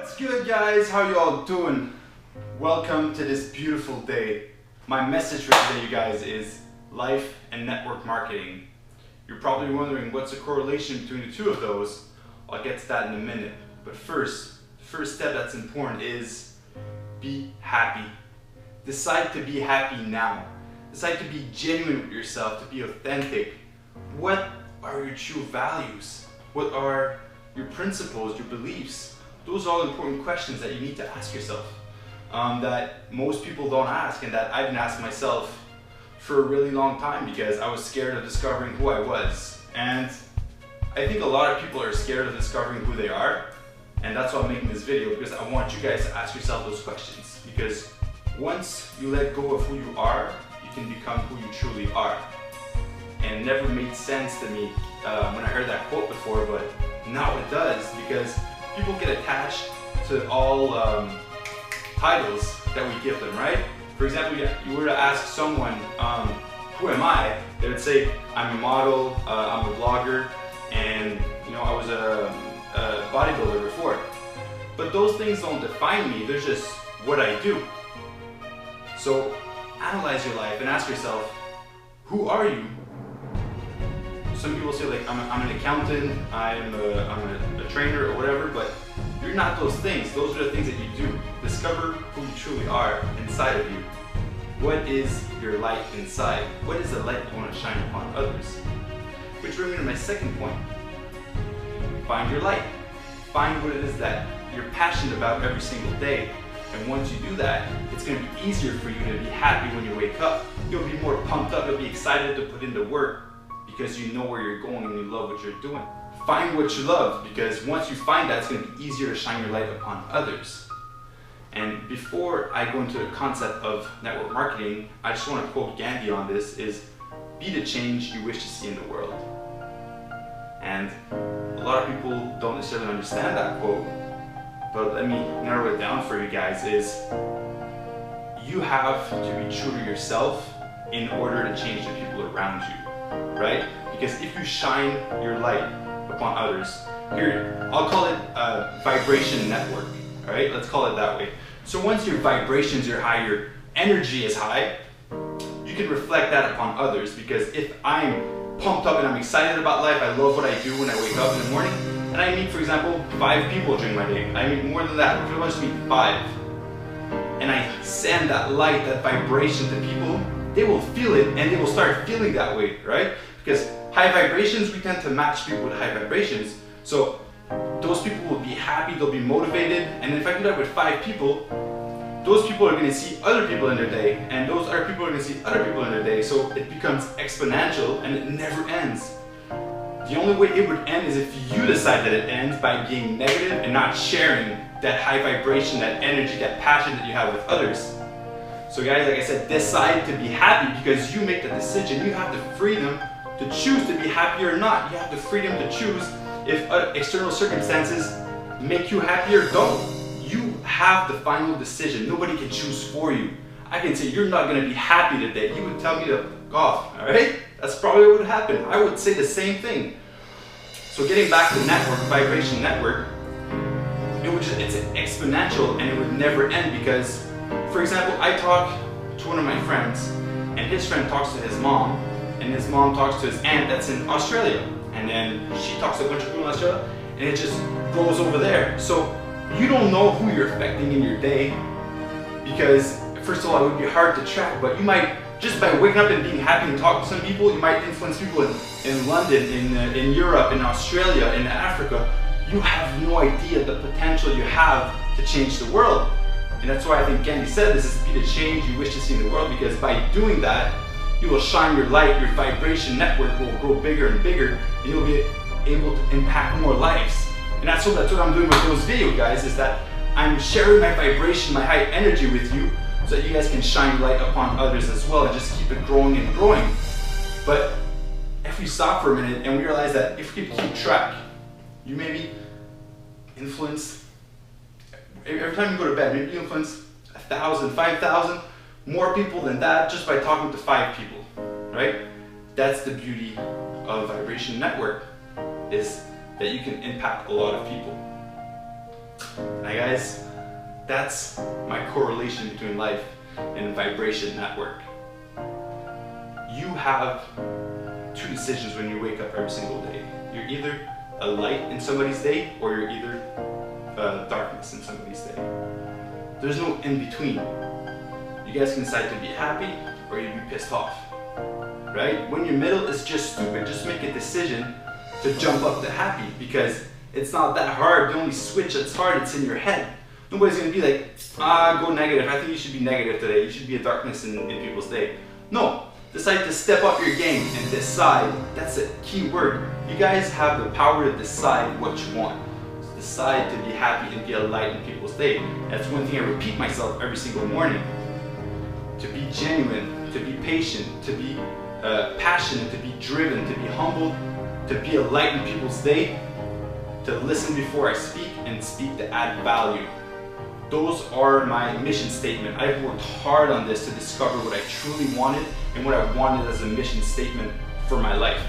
What's good, guys? How you all doing? Welcome to this beautiful day. My message for today, you guys, is life and network marketing. You're probably wondering what's the correlation between the two of those. I'll get to that in a minute. But first, the first step that's important is be happy. Decide to be happy now. Decide to be genuine with yourself, to be authentic. What are your true values? What are your principles, your beliefs? Those are all important questions that you need to ask yourself, that most people don't ask, and that I didn't ask myself for a really long time because I was scared of discovering who I was. And I think a lot of people are scared of discovering who they are, and that's why I'm making this video, because I want you guys to ask yourself those questions. Because once you let go of who you are, you can become who you truly are. And it never made sense to me when I heard that quote before, but now it does, because people get attached to all titles that we give them, right? For example, you were to ask someone, who am I? They would say, I'm a model, I'm a blogger, and I was a bodybuilder before. But those things don't define me, they're just what I do. So analyze your life and ask yourself, who are you? Some people say, like, I'm an accountant, I'm a trainer or whatever, but you're not those things. Those are the things that you do. Discover who you truly are inside of you. What is your light inside? What is the light you want to shine upon others? Which brings me to my second point. Find your light. Find what it is that you're passionate about every single day. And once you do that, it's going to be easier for you to be happy when you wake up. You'll be more pumped up, you'll be excited to put into work, because you know where you're going and you love what you're doing. Find what you love, because once you find that, it's going to be easier to shine your light upon others. And before I go into the concept of network marketing, I just want to quote Gandhi on this, is be the change you wish to see in the world. And a lot of people don't necessarily understand that quote, but let me narrow it down for you guys, is you have to be true to yourself in order to change the people around you, right? Because if you shine your light upon others, here, I'll call it a vibration network, all right? Let's call it that way. So once your vibrations are high, your energy is high, you can reflect that upon others, because if I'm pumped up and I'm excited about life, I love what I do when I wake up in the morning, and I meet, for example, 5 people during my day. I meet more than that, pretty much meet 5. And I send that light, that vibration to people, they will feel it and they will start feeling that way, right? Because high vibrations, we tend to match people with high vibrations. So those people will be happy, they'll be motivated, and if I do that with 5 people, those people are going to see other people in their day, and those other people are going to see other people in their day, so it becomes exponential and it never ends. The only way it would end is if you decide that it ends by being negative and not sharing that high vibration, that energy, that passion that you have with others. So guys, like I said, decide to be happy, because you make the decision. You have the freedom to choose to be happy or not. You have the freedom to choose if external circumstances make you happy or don't. You have the final decision. Nobody can choose for you. I can say you're not going to be happy today. You would tell me to go off, all right? That's probably what would happen. I would say the same thing. So getting back to network, vibration network, it's exponential and it would never end, because, for example, I talk to one of my friends, and his friend talks to his mom, and his mom talks to his aunt that's in Australia, and then she talks to a bunch of people in Australia, and it just goes over there. So you don't know who you're affecting in your day, because first of all, it would be hard to track, but you might, just by waking up and being happy and talking to some people, you might influence people in London, in Europe, in Australia, in Africa. You have no idea the potential you have to change the world. And that's why I think Gandhi said this is be the change you wish to see in the world, because by doing that, you will shine your light, your vibration network will grow bigger and bigger, and you'll be able to impact more lives. And that's what I'm doing with those videos, guys, is that I'm sharing my vibration, my high energy with you, so that you guys can shine light upon others as well and just keep it growing and growing. But if we stop for a minute and we realize that if we could keep track, you maybe influence, every time you go to bed, maybe you influence 1,000, 5,000 more people than that just by talking to 5 people, right? That's the beauty of vibration network, is that you can impact a lot of people. Now guys, that's my correlation between life and vibration network. You have two decisions when you wake up every single day. You're either a light in somebody's day, or you're either darkness in somebody's day. There's no in between. You guys can decide to be happy or you'd be pissed off, right? When you're middle, it's just stupid. Just make a decision to jump up to happy, because it's not that hard. The only switch that's hard, it's in your head. Nobody's gonna be like, go negative. I think you should be negative today. You should be a darkness in people's day. No, decide to step up your game and decide. That's a key word. You guys have the power to decide what you want. So decide to be happy and be a light in people's day. That's one thing I repeat myself every single morning. To be genuine, to be patient, to be passionate, to be driven, to be humbled, to be a light in people's day, to listen before I speak and speak to add value. Those are my mission statement. I've worked hard on this to discover what I truly wanted and what I wanted as a mission statement for my life.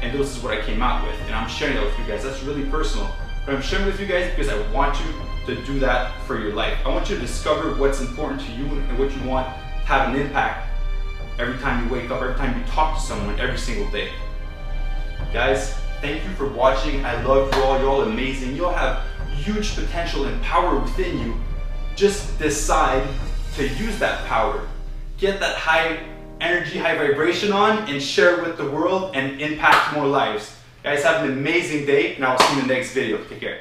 And this is what I came out with, and I'm sharing that with you guys. That's really personal, but I'm sharing with you guys because I want you to do that for your life. I want you to discover what's important to you and what you want to have an impact every time you wake up, every time you talk to someone, every single day. Guys, thank you for watching. I love you all. You're all amazing. You'll have huge potential and power within you. Just decide to use that power. Get that high energy, high vibration on, and share it with the world and impact more lives. Guys, have an amazing day, and I'll see you in the next video. Take care.